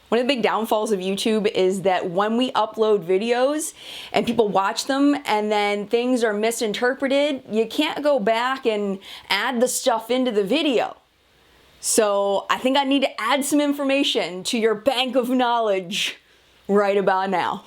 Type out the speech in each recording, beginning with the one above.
One of the big downfalls of YouTube is that when we upload videos and people watch them and then things are misinterpreted, you can't go back and add the stuff into the video. So I think I need to add some information to your bank of knowledge right about now.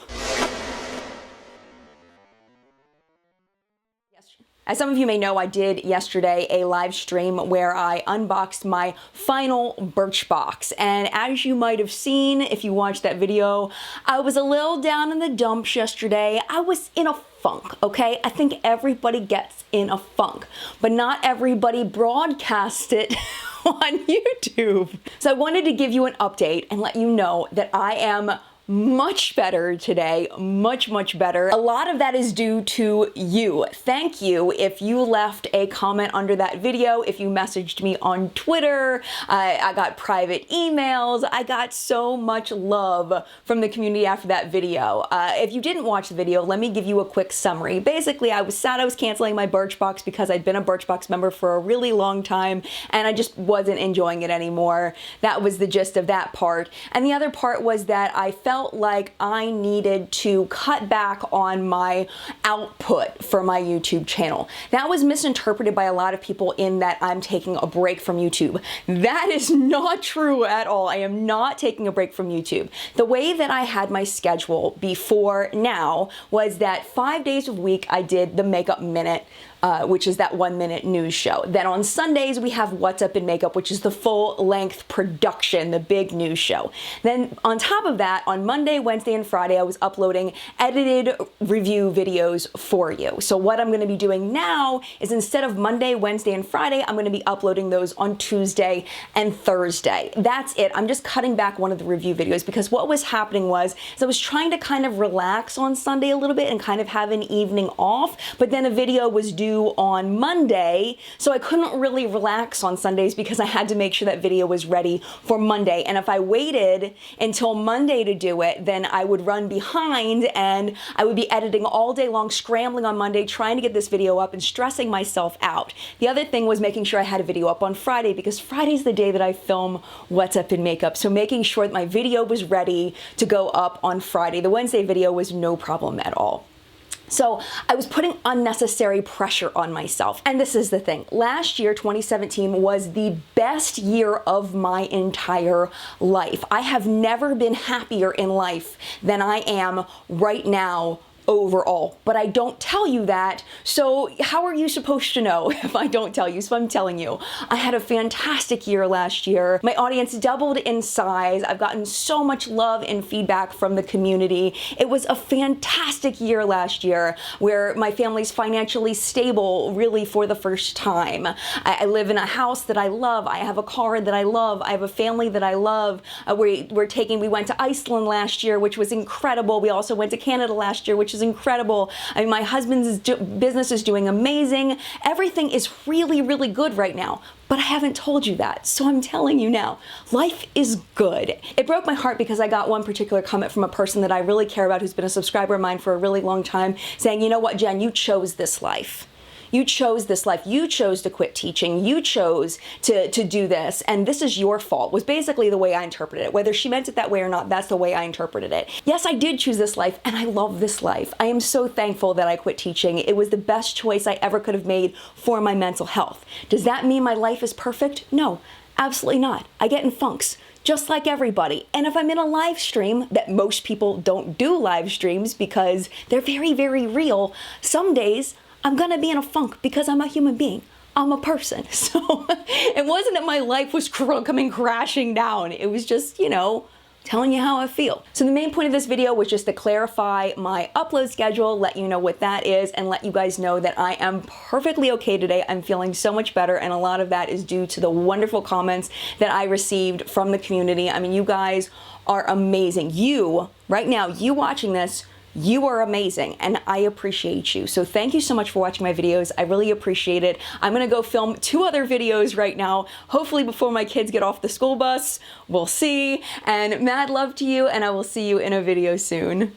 As some of you may know, I did yesterday a live stream where I unboxed my final Birchbox. And as you might have seen, if you watched that video, I was a little down in the dumps yesterday. I was in a funk, okay? I think everybody gets in a funk, but not everybody broadcasts it on YouTube. So I wanted to give you an update and let you know that I am much better today, much better. A lot of that is due to you. Thank you if you left a comment under that video, if you messaged me on Twitter, I got private emails, I got so much love from the community after that video. If you didn't watch the video, let me give you a quick summary. Basically, I was sad I was canceling my Birchbox because I'd been a Birchbox member for a really long time and I just wasn't enjoying it anymore. That was the gist of that part. And the other part was that I felt like I needed to cut back on my output for my YouTube channel. That was misinterpreted by a lot of people in that I'm taking a break from YouTube. That is not true at all. I am not taking a break from YouTube. The way that I had my schedule before now was that 5 days a week I did the Makeup Minute, which is that 1-minute news show. Then on Sundays, we have What's Up in Makeup, which is the full-length production, the big news show. Then on top of that, on Monday, Wednesday, and Friday, I was uploading edited review videos for you. So what I'm going to be doing now is instead of Monday, Wednesday, and Friday, I'm going to be uploading those on Tuesday and Thursday. That's it. I'm just cutting back one of the review videos because what was happening was I was trying to kind of relax on Sunday a little bit and kind of have an evening off, but then a video was due on Monday, so I couldn't really relax on Sundays because I had to make sure that video was ready for Monday. And if I waited until Monday to do it, then I would run behind and I would be editing all day long, scrambling on Monday, trying to get this video up and stressing myself out. The other thing was making sure I had a video up on Friday because Friday's the day that I film What's Up in Makeup. So making sure that my video was ready to go up on Friday. The Wednesday video was no problem at all. So I was putting unnecessary pressure on myself. And this is the thing. Last year, 2017, was the best year of my entire life. I have never been happier in life than I am right now overall, but I don't tell you that, so how are you supposed to know if I don't tell you? So I'm telling you. I had a fantastic year last year. My audience doubled in size. I've gotten so much love and feedback from the community. It was a fantastic year last year where my family's financially stable really for the first time. I live in a house that I love. I have a car that I love. I have a family that I love. We went to Iceland last year, which was incredible. We also went to Canada last year, which is incredible. I mean, my husband's business is doing amazing. Everything is really good right now. But I haven't told you that, so I'm telling you now. Life is good. It broke my heart because I got one particular comment from a person that I really care about who's been a subscriber of mine for a really long time saying, you know what, Jen, you chose this life. You chose this life. You chose to quit teaching. You chose to do this, and this is your fault, was basically the way I interpreted it. Whether she meant it that way or not, that's the way I interpreted it. Yes, I did choose this life, and I love this life. I am so thankful that I quit teaching. It was the best choice I ever could have made for my mental health. Does that mean my life is perfect? No, absolutely not. I get in funks, just like everybody. And if I'm in a live stream, that most people don't do live streams because they're very real, some days I'm gonna be in a funk because I'm a human being. I'm a person. So it wasn't that my life was coming crashing down. It was just, you know, telling you how I feel. So the main point of this video was just to clarify my upload schedule, let you know what that is, and let you guys know that I am perfectly okay today. I'm feeling so much better, and a lot of that is due to the wonderful comments that I received from the community. I mean, you guys are amazing. You, right now, you watching this, you are amazing, and I appreciate you. So thank you so much for watching my videos. I really appreciate it. I'm gonna go film 2 other videos right now, hopefully before my kids get off the school bus. We'll see. And mad love to you, and I will see you in a video soon.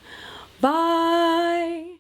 Bye.